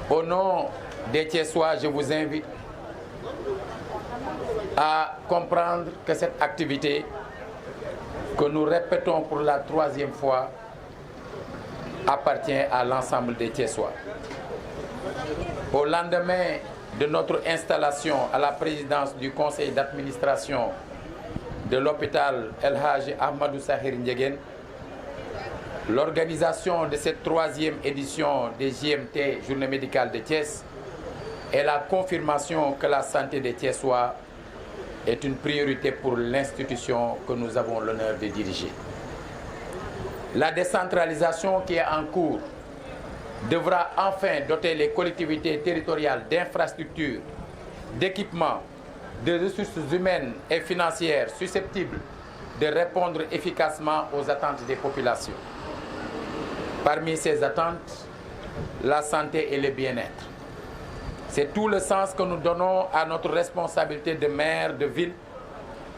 Au nom des Thiessois, je vous invite à comprendre que cette activité, que nous répétons pour la 3e fois, appartient à l'ensemble des Thiessois. Au lendemain de notre installation à la présidence du conseil d'administration de l'hôpital El Hadji Ahmadou Sakhir Ndiéguène, l'organisation de cette 3e édition des JMT, Journée médicale de Thiès, est la confirmation que la santé des Thiessois est une priorité pour l'institution que nous avons l'honneur de diriger. La décentralisation qui est en cours devra enfin doter les collectivités territoriales d'infrastructures, d'équipements, de ressources humaines et financières susceptibles de répondre efficacement aux attentes des populations. Parmi ces attentes, la santé et le bien-être. C'est tout le sens que nous donnons à notre responsabilité de maire de ville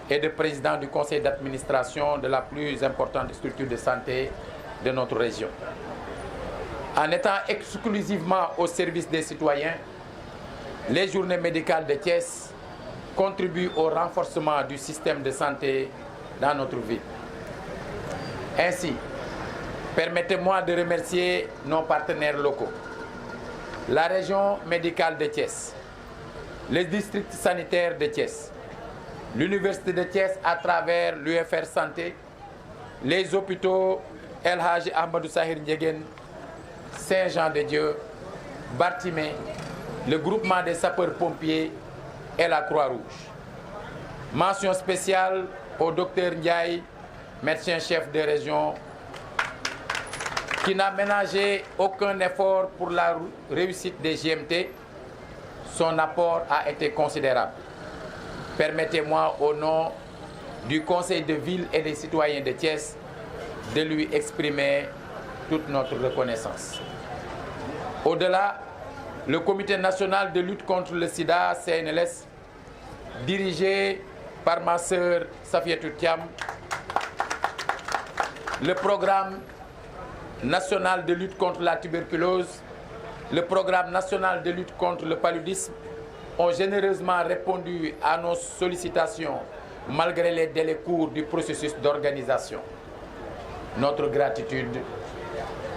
et de président du conseil d'administration de la plus importante structure de santé de notre région. En étant exclusivement au service des citoyens, les journées médicales de Thiès contribuent au renforcement du système de santé dans notre ville. Ainsi, permettez-moi de remercier nos partenaires locaux, la région médicale de Thiès, les districts sanitaires de Thiès, l'Université de Thiès à travers l'UFR Santé, les hôpitaux El Hadji Ahmadou Sakhir Ndiéguène, Saint-Jean-de-Dieu, Bartimée, le groupement des sapeurs-pompiers et la Croix-Rouge. Mention spéciale au docteur Ndiaye, médecin-chef de région, qui n'a ménagé aucun effort pour la réussite des GMT. Son apport a été considérable. Permettez-moi, au nom du Conseil de ville et des citoyens de Thiès, de lui exprimer toute notre reconnaissance. Au-delà, le Comité national de lutte contre le sida, CNLS, dirigé par ma sœur Safiatou Thiam, le programme national de lutte contre la tuberculose, le programme national de lutte contre le paludisme ont généreusement répondu à nos sollicitations malgré les délais courts du processus d'organisation. Notre gratitude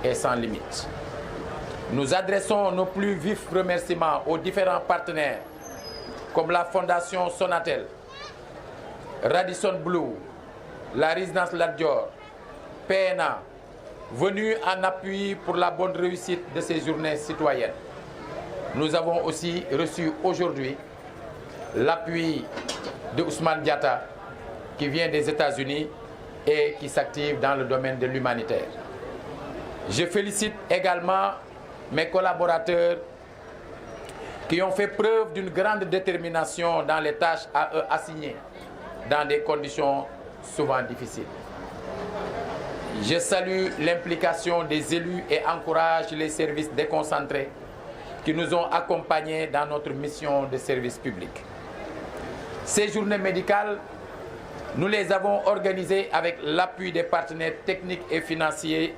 est sans limite. Nous adressons nos plus vifs remerciements aux différents partenaires comme la Fondation Sonatel, Radisson Blu, la résidence Lat Dior, PNA, venus en appui pour la bonne réussite de ces journées citoyennes. Nous avons aussi reçu aujourd'hui l'appui de Ousmane Diatta, qui vient des États-Unis et qui s'active dans le domaine de l'humanitaire. Je félicite également mes collaborateurs qui ont fait preuve d'une grande détermination dans les tâches à eux assignées, dans des conditions souvent difficiles. Je salue l'implication des élus et encourage les services déconcentrés qui nous ont accompagnés dans notre mission de service public. Ces journées médicales, nous les avons organisées avec l'appui des partenaires techniques et financiers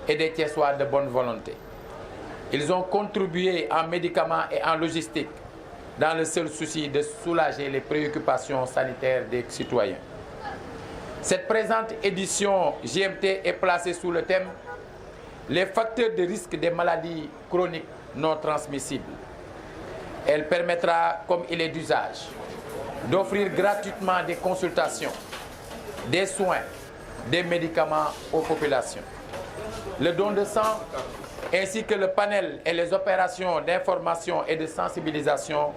et des Thiessois de bonne volonté. Ils ont contribué en médicaments et en logistique dans le seul souci de soulager les préoccupations sanitaires des citoyens. Cette présente édition GMT est placée sous le thème « Les facteurs de risque des maladies chroniques non transmissibles ». Elle permettra, comme il est d'usage, d'offrir gratuitement des consultations, des soins, des médicaments aux populations. Le don de sang, ainsi que le panel et les opérations d'information et de sensibilisation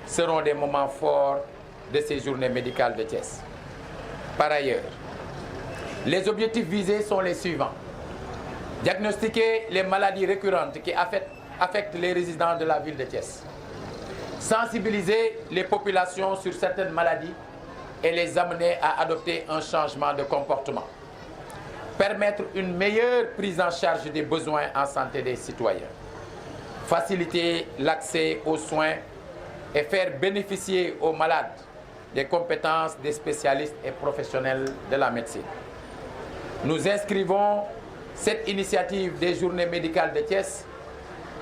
seront des moments forts de ces journées médicales de Thiès. Par ailleurs, les objectifs visés sont les suivants. Diagnostiquer les maladies récurrentes qui affectent les résidents de la ville de Thiès. Sensibiliser les populations sur certaines maladies et les amener à adopter un changement de comportement. Permettre une meilleure prise en charge des besoins en santé des citoyens. Faciliter l'accès aux soins et faire bénéficier aux malades des compétences des spécialistes et professionnels de la médecine. Nous inscrivons cette initiative des journées médicales de Thiès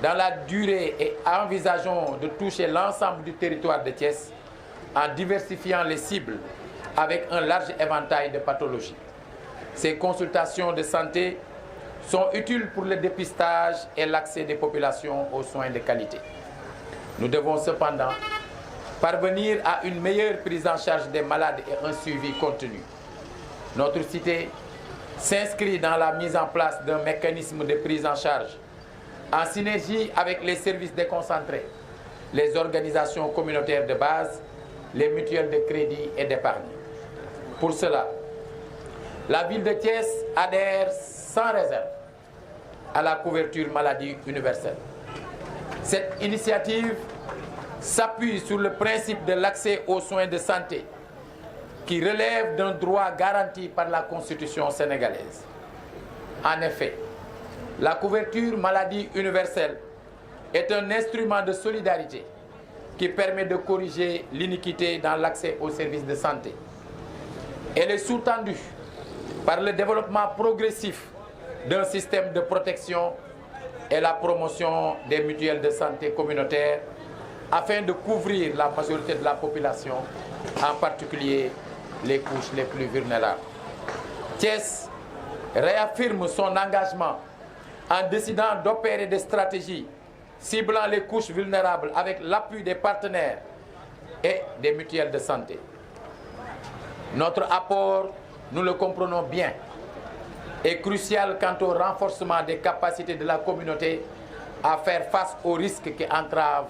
dans la durée et envisageons de toucher l'ensemble du territoire de Thiès en diversifiant les cibles avec un large éventail de pathologies. Ces consultations de santé sont utiles pour le dépistage et l'accès des populations aux soins de qualité. Nous devons cependant parvenir à une meilleure prise en charge des malades et un suivi continu. Notre cité s'inscrit dans la mise en place d'un mécanisme de prise en charge en synergie avec les services déconcentrés, les organisations communautaires de base, les mutuelles de crédit et d'épargne. Pour cela, la ville de Thiès adhère sans réserve à la couverture maladie universelle. Cette initiative s'appuie sur le principe de l'accès aux soins de santé qui relève d'un droit garanti par la Constitution sénégalaise. En effet, la couverture maladie universelle est un instrument de solidarité qui permet de corriger l'iniquité dans l'accès aux services de santé. Elle est sous-tendue par le développement progressif d'un système de protection et la promotion des mutuelles de santé communautaires afin de couvrir la majorité de la population, en particulier les couches les plus vulnérables. Thiès réaffirme son engagement en décidant d'opérer des stratégies ciblant les couches vulnérables avec l'appui des partenaires et des mutuelles de santé. Notre apport, nous le comprenons bien, est crucial quant au renforcement des capacités de la communauté à faire face aux risques qui entravent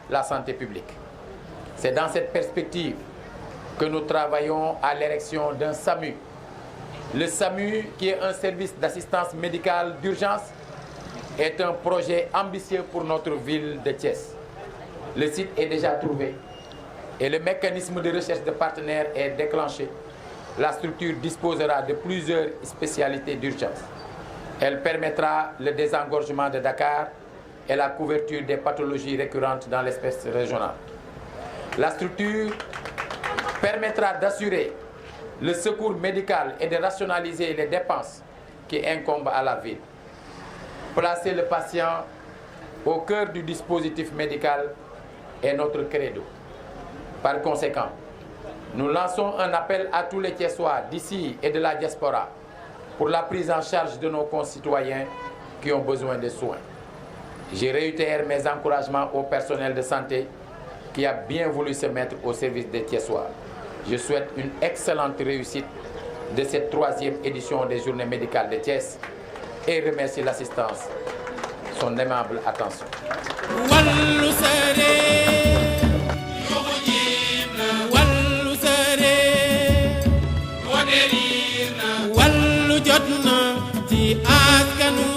la santé publique. C'est dans cette perspective que nous travaillons à l'érection d'un SAMU. Le SAMU, qui est un service d'assistance médicale d'urgence, est un projet ambitieux pour notre ville de Thiès. Le site est déjà trouvé et le mécanisme de recherche de partenaires est déclenché. La structure disposera de plusieurs spécialités d'urgence. Elle permettra le désengorgement de Dakar et la couverture des pathologies récurrentes dans l'espace régional. La structure permettra d'assurer le secours médical et de rationaliser les dépenses qui incombent à la ville. Placer le patient au cœur du dispositif médical est notre credo. Par conséquent, nous lançons un appel à tous les Thiessois d'ici et de la diaspora pour la prise en charge de nos concitoyens qui ont besoin de soins. Je réitère mes encouragements au personnel de santé qui a bien voulu se mettre au service des Thiessois. Je souhaite une excellente réussite de cette 3e édition des Journées médicales de Thiès et remercie l'assistance, son aimable attention. Wallu jotna ci askanu